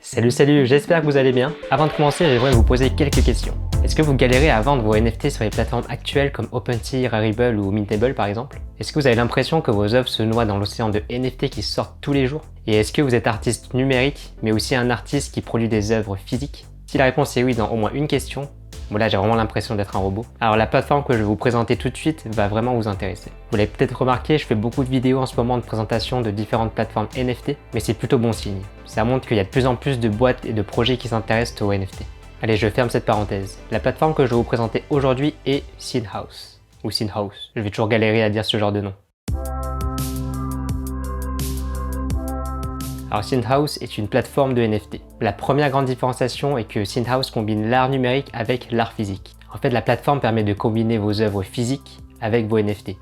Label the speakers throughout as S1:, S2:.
S1: Salut, j'espère que vous allez bien. Avant de commencer, j'aimerais vous poser quelques questions. Est-ce que vous galérez à vendre vos NFT sur les plateformes actuelles comme OpenSea, Rarible ou Mintable par exemple? Est-ce que vous avez l'impression que vos œuvres se noient dans l'océan de NFT qui sortent tous les jours? Et est-ce que vous êtes artiste numérique, mais aussi un artiste qui produit des œuvres physiques? Si la réponse est oui dans au moins une question, bon là j'ai vraiment l'impression d'être un robot. Alors la plateforme que je vais vous présenter tout de suite va vraiment vous intéresser. Vous l'avez peut-être remarqué, je fais beaucoup de vidéos en ce moment de présentation de différentes plateformes NFT, mais c'est plutôt bon signe. Ça montre qu'il y a de plus en plus de boîtes et de projets qui s'intéressent aux NFT. Allez, je ferme cette parenthèse. La plateforme que je vais vous présenter aujourd'hui est Synhouse, ou Synhouse. Je vais toujours galérer à dire ce genre de nom. Alors Synhouse est une plateforme de NFT. La première grande différenciation est que Synhouse combine l'art numérique avec l'art physique. En fait, la plateforme permet de combiner vos œuvres physiques avec vos NFT.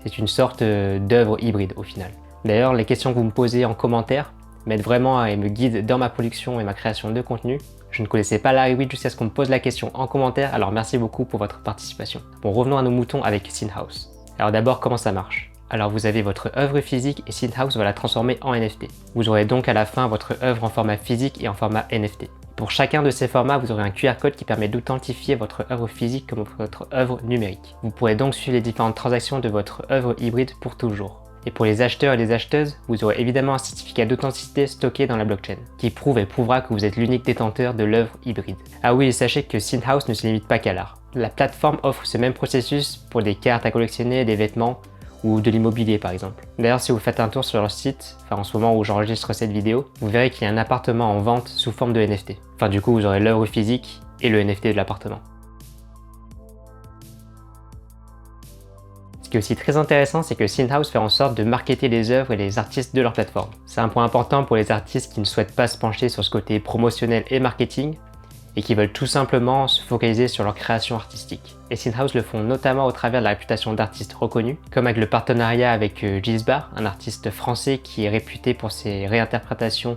S1: C'est une sorte d'œuvre hybride au final. D'ailleurs, les questions que vous me posez en commentaire m'aident vraiment et me guident dans ma production et ma création de contenu. Je ne connaissais pas Larry jusqu'à ce qu'on me pose la question en commentaire, alors merci beaucoup pour votre participation. Bon, revenons à nos moutons avec Synhouse. Alors d'abord, comment ça marche? Alors vous avez votre œuvre physique et Synhouse va la transformer en NFT. Vous aurez donc à la fin votre œuvre en format physique et en format NFT. Pour chacun de ces formats, vous aurez un QR code qui permet d'authentifier votre œuvre physique comme votre œuvre numérique. Vous pourrez donc suivre les différentes transactions de votre œuvre hybride pour toujours. Et pour les acheteurs et les acheteuses, vous aurez évidemment un certificat d'authenticité stocké dans la blockchain, qui prouve et prouvera que vous êtes l'unique détenteur de l'œuvre hybride. Ah oui, et sachez que Synhouse ne se limite pas qu'à l'art. La plateforme offre ce même processus pour des cartes à collectionner, des vêtements, ou de l'immobilier par exemple. D'ailleurs, si vous faites un tour sur leur site, en ce moment où j'enregistre cette vidéo, vous verrez qu'il y a un appartement en vente sous forme de NFT. Du coup, vous aurez l'œuvre physique et le NFT de l'appartement. Ce qui est aussi très intéressant, c'est que Synhouse fait en sorte de marketer les œuvres et les artistes de leur plateforme. C'est un point important pour les artistes qui ne souhaitent pas se pencher sur ce côté promotionnel et marketing, et qui veulent tout simplement se focaliser sur leur création artistique. Et Synhouse le font notamment au travers de la réputation d'artistes reconnus, comme avec le partenariat avec Gizbar, un artiste français qui est réputé pour ses réinterprétations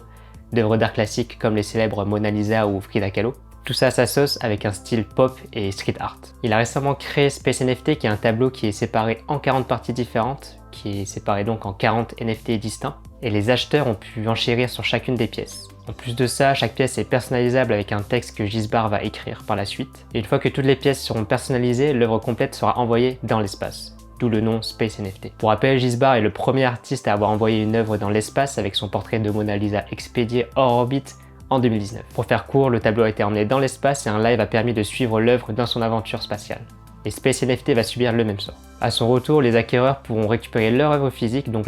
S1: d'œuvres d'art classiques comme les célèbres Mona Lisa ou Frida Kahlo. Tout ça à sa sauce avec un style pop et street art. Il a récemment créé Space NFT qui est un tableau qui est séparé en 40 parties différentes, qui est séparé donc en 40 NFT distincts, et les acheteurs ont pu enchérir sur chacune des pièces. En plus de ça, chaque pièce est personnalisable avec un texte que Gizbar va écrire par la suite. Et une fois que toutes les pièces seront personnalisées, l'œuvre complète sera envoyée dans l'espace, d'où le nom Space NFT. Pour rappel, Gizbar est le premier artiste à avoir envoyé une œuvre dans l'espace avec son portrait de Mona Lisa expédié hors orbite en 2019. Pour faire court, le tableau a été emmené dans l'espace et un live a permis de suivre l'œuvre dans son aventure spatiale. Et Space NFT va subir le même sort. À son retour, les acquéreurs pourront récupérer leur œuvre physique, donc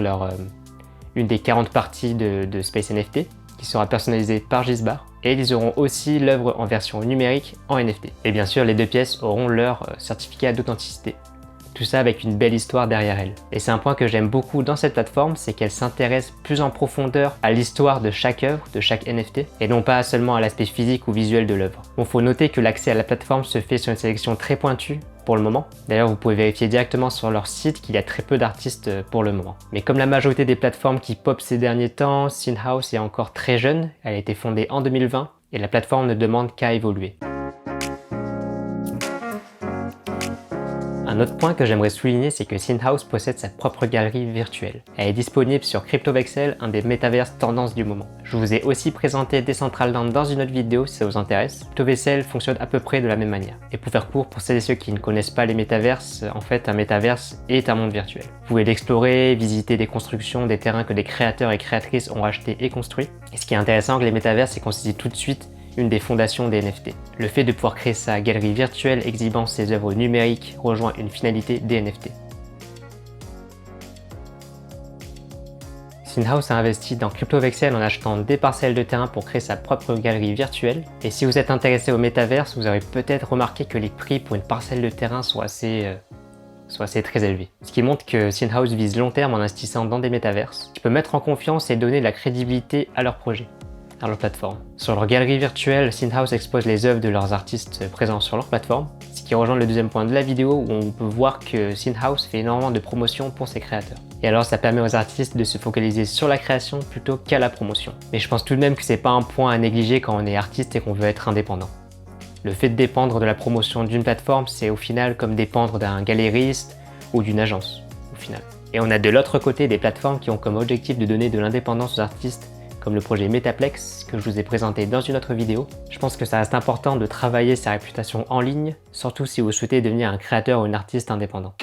S1: une des 40 parties de Space NFT, qui sera personnalisée par Gizbar, et ils auront aussi l'œuvre en version numérique en NFT. Et bien sûr, les deux pièces auront leur certificat d'authenticité. Tout ça avec une belle histoire derrière elle. Et c'est un point que j'aime beaucoup dans cette plateforme, c'est qu'elle s'intéresse plus en profondeur à l'histoire de chaque œuvre, de chaque NFT, et non pas seulement à l'aspect physique ou visuel de l'œuvre. Bon, faut noter que l'accès à la plateforme se fait sur une sélection très pointue pour le moment. D'ailleurs, vous pouvez vérifier directement sur leur site qu'il y a très peu d'artistes pour le moment. Mais comme la majorité des plateformes qui pop ces derniers temps, Synhouse est encore très jeune, elle a été fondée en 2020, et la plateforme ne demande qu'à évoluer. Un autre point que j'aimerais souligner, c'est que Synhouse possède sa propre galerie virtuelle. Elle est disponible sur CryptoVexel, un des métaverses tendances du moment. Je vous ai aussi présenté Decentraland dans une autre vidéo si ça vous intéresse. CryptoVexel fonctionne à peu près de la même manière. Et pour faire court, pour celles et ceux qui ne connaissent pas les métaverses, en fait un métaverse est un monde virtuel. Vous pouvez l'explorer, visiter des constructions, des terrains que des créateurs et créatrices ont achetés et construits. Et ce qui est intéressant avec les métaverses, c'est qu'on se dit tout de suite une des fondations des NFT. Le fait de pouvoir créer sa galerie virtuelle exhibant ses œuvres numériques rejoint une finalité des NFT. Synhouse a investi dans CryptoVexel en achetant des parcelles de terrain pour créer sa propre galerie virtuelle. Et si vous êtes intéressé au métaverse, vous avez peut-être remarqué que les prix pour une parcelle de terrain sont assez très élevés. Ce qui montre que Synhouse vise long terme en investissant dans des métaverses, qui peut mettre en confiance et donner de la crédibilité à leur projet, à leur plateforme. Sur leur galerie virtuelle, Synhouse expose les œuvres de leurs artistes présents sur leur plateforme, ce qui rejoint le deuxième point de la vidéo où on peut voir que Synhouse fait énormément de promotion pour ses créateurs. Et alors ça permet aux artistes de se focaliser sur la création plutôt qu'à la promotion. Mais je pense tout de même que c'est pas un point à négliger quand on est artiste et qu'on veut être indépendant. Le fait de dépendre de la promotion d'une plateforme, c'est au final comme dépendre d'un galériste ou d'une agence, au final. Et on a de l'autre côté des plateformes qui ont comme objectif de donner de l'indépendance aux artistes comme le projet Metaplex que je vous ai présenté dans une autre vidéo. Je pense que ça reste important de travailler sa réputation en ligne, surtout si vous souhaitez devenir un créateur ou un artiste indépendant.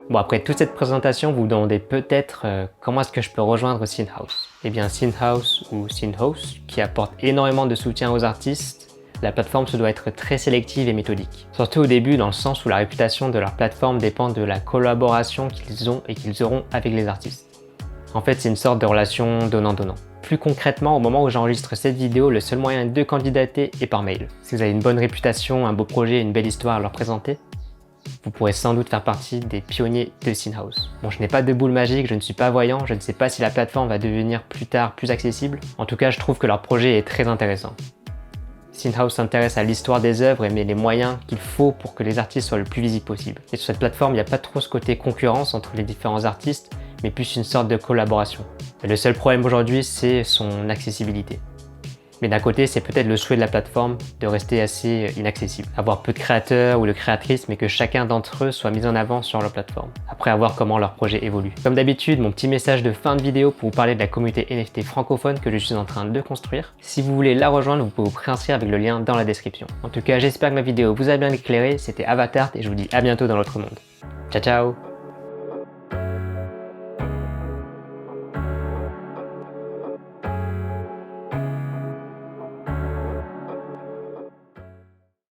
S1: Bon, après toute cette présentation, vous vous demandez peut-être comment est-ce que je peux rejoindre SceneHouse. Eh bien, SceneHouse ou SceneHouse, qui apporte énormément de soutien aux artistes, la plateforme se doit être très sélective et méthodique. Surtout au début, dans le sens où la réputation de leur plateforme dépend de la collaboration qu'ils ont et qu'ils auront avec les artistes. En fait, c'est une sorte de relation donnant-donnant. Plus concrètement, au moment où j'enregistre cette vidéo, le seul moyen de candidater est par mail. Si vous avez une bonne réputation, un beau projet et une belle histoire à leur présenter, vous pourrez sans doute faire partie des pionniers de SceneHouse. Bon, je n'ai pas de boule magique, je ne suis pas voyant, je ne sais pas si la plateforme va devenir plus tard plus accessible. En tout cas, je trouve que leur projet est très intéressant. SceneHouse s'intéresse à l'histoire des œuvres et met les moyens qu'il faut pour que les artistes soient le plus visibles possible. Et sur cette plateforme, il n'y a pas trop ce côté concurrence entre les différents artistes, mais plus une sorte de collaboration. Et le seul problème aujourd'hui, c'est son accessibilité. Mais d'un côté, c'est peut-être le souhait de la plateforme de rester assez inaccessible. Avoir peu de créateurs ou de créatrices, mais que chacun d'entre eux soit mis en avant sur leur plateforme. Après, à voir comment leur projet évolue. Comme d'habitude, mon petit message de fin de vidéo pour vous parler de la communauté NFT francophone que je suis en train de construire. Si vous voulez la rejoindre, vous pouvez vous préinscrire avec le lien dans la description. En tout cas, j'espère que ma vidéo vous a bien éclairé. C'était Avatar et je vous dis à bientôt dans l'autre monde. Ciao ciao!